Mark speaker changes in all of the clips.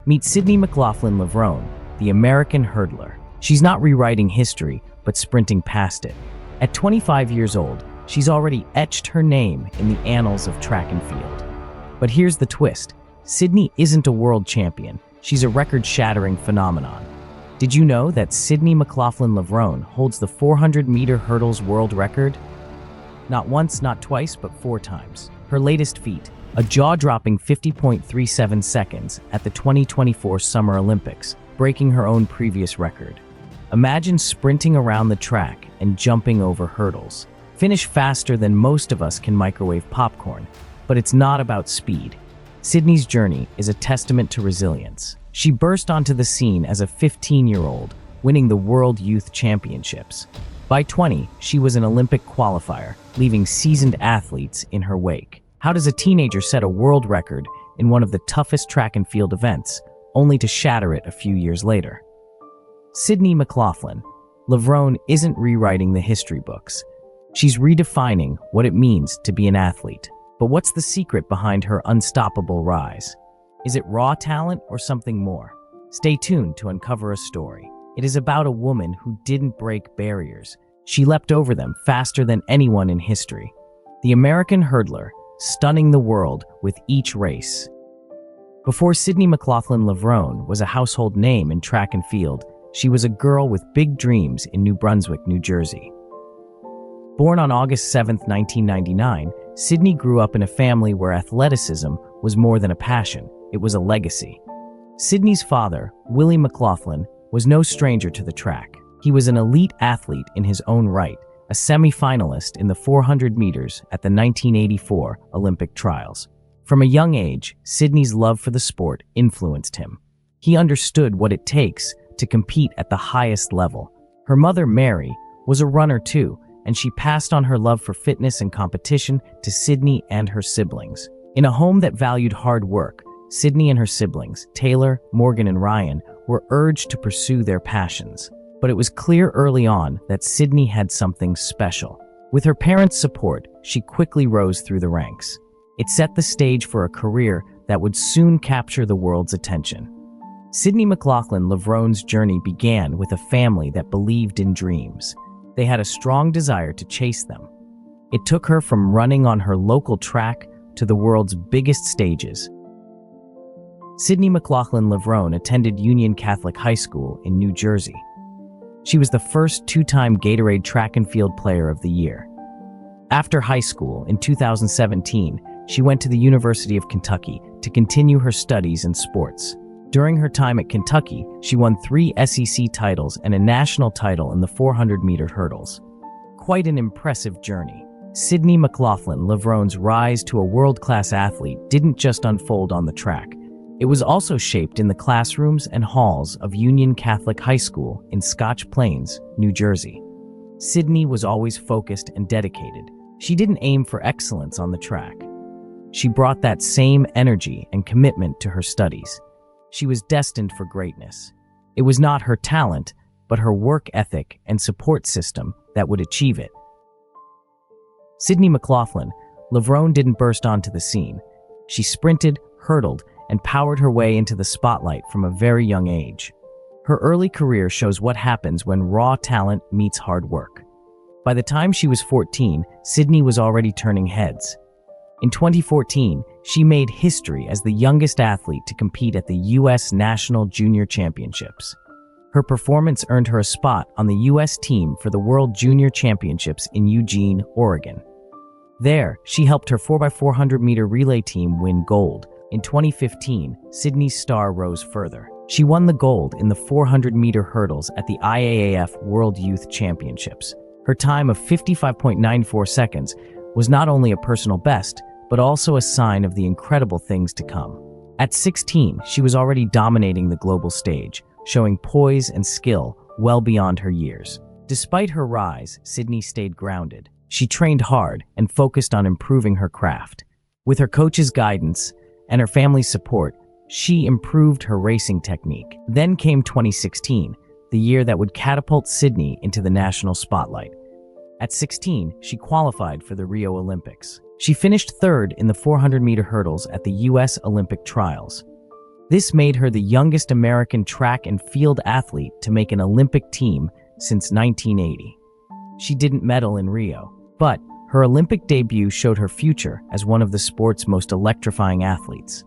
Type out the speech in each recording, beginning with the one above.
Speaker 1: Meet Sydney McLaughlin Levrone, the American hurdler. She's not rewriting history, but sprinting past it. At 25 years old, she's already etched her name in the annals of track and field. But here's the twist. Sydney isn't a world champion. She's a record-shattering phenomenon. Did you know that Sydney McLaughlin Levrone holds the 400-meter hurdles world record? Not once, not twice, but 4 times. Her latest feat, a jaw-dropping 50.37 seconds at the 2024 Summer Olympics, breaking her own previous record. Imagine sprinting around the track and jumping over hurdles. Finish faster than most of us can microwave popcorn, but it's not about speed. Sydney's journey is a testament to resilience. She burst onto the scene as a 15-year-old, winning the World Youth Championships. By 20, she was an Olympic qualifier, leaving seasoned athletes in her wake. How does a teenager set a world record in one of the toughest track and field events, only to shatter it a few years later? Sydney McLaughlin Levrone isn't rewriting the history books. She's redefining what it means to be an athlete. But what's the secret behind her unstoppable rise? Is it raw talent or something more? Stay tuned to uncover a story. It is about a woman who didn't break barriers. She leapt over them faster than anyone in history. The American hurdler, stunning the world with each race. Before Sydney McLaughlin Levrone was a household name in track and field, she was a girl with big dreams in New Brunswick, New Jersey. Born on August 7, 1999, Sydney grew up in a family where athleticism was more than a passion, it was a legacy. Sydney's father, Willie McLaughlin, was no stranger to the track. He was an elite athlete in his own right, a semi-finalist in the 400 meters at the 1984 Olympic trials. From a young age, Sydney's love for the sport influenced him. He understood what it takes to compete at the highest level. Her mother, Mary, was a runner too, and she passed on her love for fitness and competition to Sydney and her siblings. In a home that valued hard work, Sydney and her siblings, Taylor, Morgan, and Ryan, were urged to pursue their passions. But it was clear early on that Sydney had something special. With her parents' support, she quickly rose through the ranks. It set the stage for a career that would soon capture the world's attention. Sydney McLaughlin Levrone's journey began with a family that believed in dreams. They had a strong desire to chase them. It took her from running on her local track to the world's biggest stages. Sydney McLaughlin Levrone attended Union Catholic High School in New Jersey. She was the first 2-time Gatorade Track and Field Player of the Year. After high school, in 2017, she went to the University of Kentucky to continue her studies in sports. During her time at Kentucky, she won 3 SEC titles and a national title in the 400-meter hurdles. Quite an impressive journey. Sydney McLaughlin Levrone's rise to a world-class athlete didn't just unfold on the track. It was also shaped in the classrooms and halls of Union Catholic High School in Scotch Plains, New Jersey. Sydney was always focused and dedicated. She didn't aim for excellence on the track. She brought that same energy and commitment to her studies. She was destined for greatness. It was not her talent, but her work ethic and support system that would achieve it. Sydney McLaughlin Levrone didn't burst onto the scene. She sprinted, hurdled, and powered her way into the spotlight from a very young age. Her early career shows what happens when raw talent meets hard work. By the time she was 14, Sydney was already turning heads. In 2014, she made history as the youngest athlete to compete at the U.S. National Junior Championships. Her performance earned her a spot on the U.S. team for the World Junior Championships in Eugene, Oregon. There, she helped her 4x400-meter relay team win gold. In 2015, Sydney's star rose further. She won the gold in the 400-meter hurdles at the IAAF World Youth Championships. Her time of 55.94 seconds was not only a personal best, but also a sign of the incredible things to come. At 16, she was already dominating the global stage, showing poise and skill well beyond her years. Despite her rise, Sydney stayed grounded. She trained hard and focused on improving her craft. With her coach's guidance and her family's support, she improved her racing technique. Then came 2016, the year that would catapult Sydney into the national spotlight. At 16, she qualified for the Rio Olympics. She finished third in the 400-meter hurdles at the U.S. Olympic trials. This made her the youngest American track and field athlete to make an Olympic team since 1980. She didn't medal in Rio, but her Olympic debut showed her future as one of the sport's most electrifying athletes.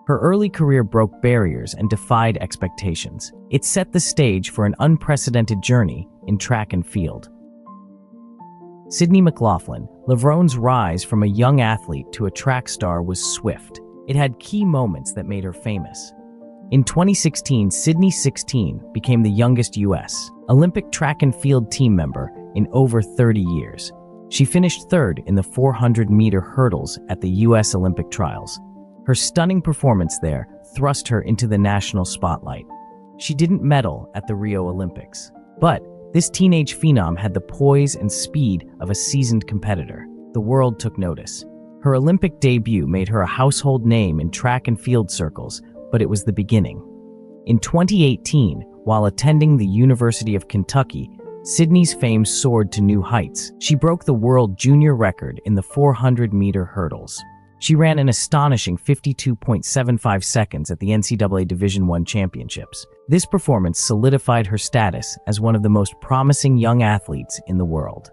Speaker 1: Her early career broke barriers and defied expectations. It set the stage for an unprecedented journey in track and field. Sydney McLaughlin Levrone's rise from a young athlete to a track star was swift. It had key moments that made her famous. In 2016, Sydney 16 became the youngest U.S. Olympic track and field team member in over 30 years. She finished third in the 400-meter hurdles at the U.S. Olympic trials. Her stunning performance there thrust her into the national spotlight. She didn't medal at the Rio Olympics, but this teenage phenom had the poise and speed of a seasoned competitor. The world took notice. Her Olympic debut made her a household name in track and field circles, but it was the beginning. In 2018, while attending the University of Kentucky, Sydney's fame soared to new heights. She broke the world junior record in the 400-meter hurdles. She ran an astonishing 52.75 seconds at the NCAA Division I championships. This performance solidified her status as one of the most promising young athletes in the world.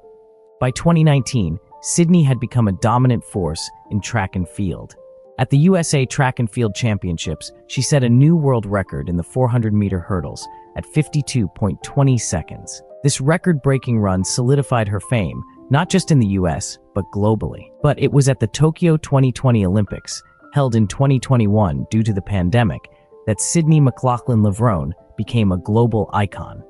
Speaker 1: By 2019, Sydney had become a dominant force in track and field. At the USA Track and Field Championships, she set a new world record in the 400-meter hurdles at 52.20 seconds. This record-breaking run solidified her fame, not just in the US, but globally. But it was at the Tokyo 2020 Olympics, held in 2021 due to the pandemic, that Sydney McLaughlin Levrone became a global icon.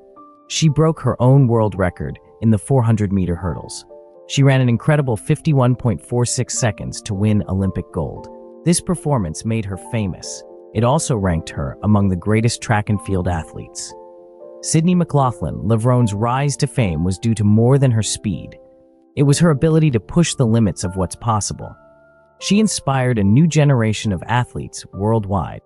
Speaker 1: She broke her own world record in the 400-meter hurdles. She ran an incredible 51.46 seconds to win Olympic gold. This performance made her famous. It also ranked her among the greatest track and field athletes. Sydney McLaughlin Levrone's rise to fame was due to more than her speed. It was her ability to push the limits of what's possible. She inspired a new generation of athletes worldwide.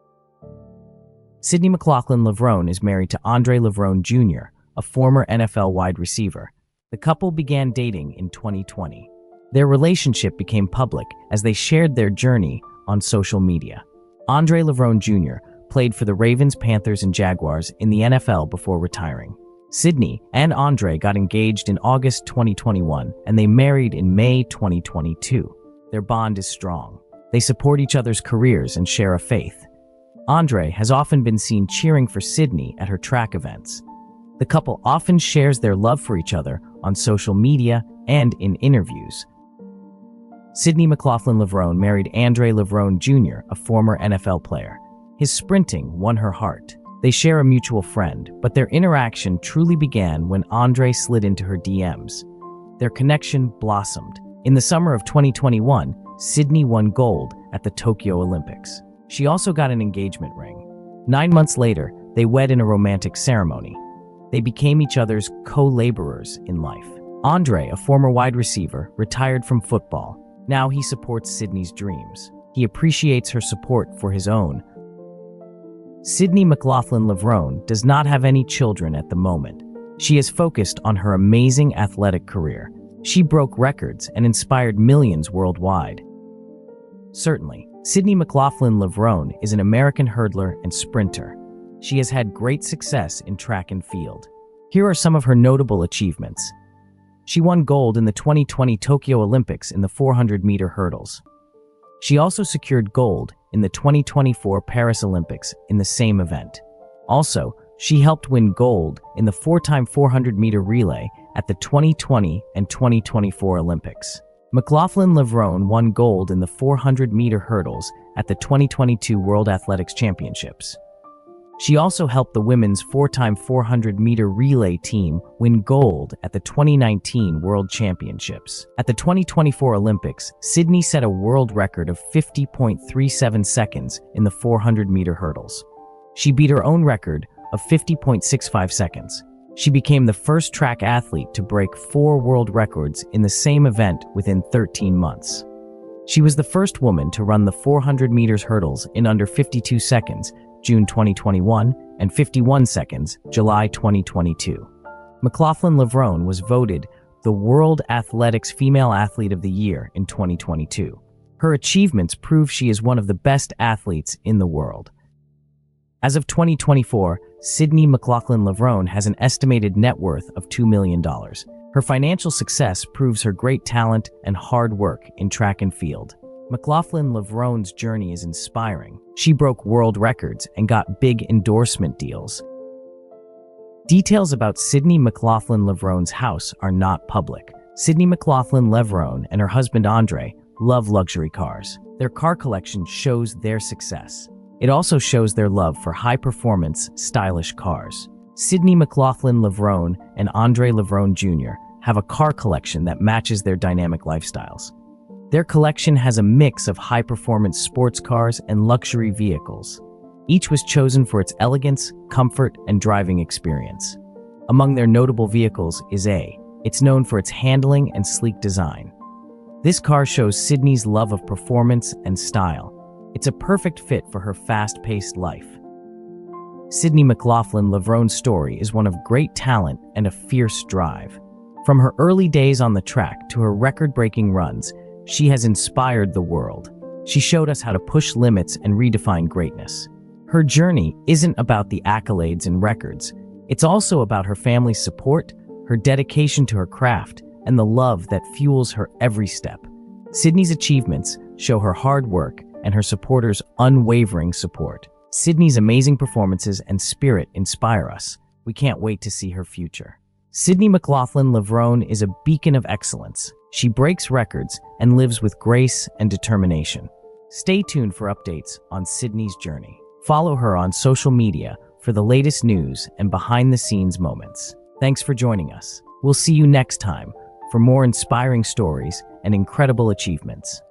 Speaker 1: Sydney McLaughlin Levrone is married to Andre Levrone Jr., a former NFL wide receiver. The couple began dating in 2020. Their relationship became public as they shared their journey on social media. Andre Levrone Jr. played for the Ravens, Panthers, and Jaguars in the NFL before retiring. Sydney and Andre got engaged in August 2021, and they married in May 2022. Their bond is strong. They support each other's careers and share a faith. Andre has often been seen cheering for Sydney at her track events. The couple often shares their love for each other on social media and in interviews. Sydney McLaughlin Levrone married Andre Levrone Jr., a former NFL player. His sprinting won her heart. They share a mutual friend, but their interaction truly began when Andre slid into her DMs. Their connection blossomed. In the summer of 2021, Sydney won gold at the Tokyo Olympics. She also got an engagement ring. 9 months later, they wed in a romantic ceremony. They became each other's co-laborers in life. Andre, a former wide receiver, retired from football. Now he supports Sydney's dreams. He appreciates her support for his own. Sydney McLaughlin Levrone does not have any children at the moment. She is focused on her amazing athletic career. She broke records and inspired millions worldwide. Certainly, Sydney McLaughlin Levrone is an American hurdler and sprinter. She has had great success in track and field. Here are some of her notable achievements. She won gold in the 2020 Tokyo Olympics in the 400-meter hurdles. She also secured gold in the 2024 Paris Olympics in the same event. Also, she helped win gold in the 4x400-meter relay at the 2020 and 2024 Olympics. McLaughlin Levrone won gold in the 400-meter hurdles at the 2022 World Athletics Championships. She also helped the women's 4x400-meter relay team win gold at the 2019 World Championships. At the 2024 Olympics, Sydney set a world record of 50.37 seconds in the 400-meter hurdles. She beat her own record of 50.65 seconds. She became the first track athlete to break 4 world records in the same event within 13 months. She was the first woman to run the 400 meters hurdles in under 52 seconds, June 2021, and 51 seconds, July 2022. McLaughlin Levrone was voted the World Athletics Female Athlete of the Year in 2022. Her achievements prove she is one of the best athletes in the world. As of 2024, Sydney McLaughlin Levrone has an estimated net worth of $2 million. Her financial success proves her great talent and hard work in track and field. McLaughlin Levrone's journey is inspiring. She broke world records and got big endorsement deals. Details about Sydney McLaughlin Levrone's house are not public. Sydney McLaughlin Levrone and her husband Andre love luxury cars. Their car collection shows their success. It also shows their love for high-performance, stylish cars. Sydney McLaughlin Levrone and Andre Levrone Jr. have a car collection that matches their dynamic lifestyles. Their collection has a mix of high-performance sports cars and luxury vehicles. Each was chosen for its elegance, comfort, and driving experience. Among their notable vehicles is It's known for its handling and sleek design. This car shows Sydney's love of performance and style. It's a perfect fit for her fast-paced life. Sydney McLaughlin Levrone's story is one of great talent and a fierce drive. From her early days on the track to her record-breaking runs, she has inspired the world. She showed us how to push limits and redefine greatness. Her journey isn't about the accolades and records. It's also about her family's support, her dedication to her craft, and the love that fuels her every step. Sydney's achievements show her hard work and her supporters' unwavering support. Sydney's amazing performances and spirit inspire us. We can't wait to see her future. Sydney McLaughlin Levrone is a beacon of excellence. She breaks records and lives with grace and determination. Stay tuned for updates on Sydney's journey. Follow her on social media for the latest news and behind-the-scenes moments. Thanks for joining us. We'll see you next time for more inspiring stories and incredible achievements.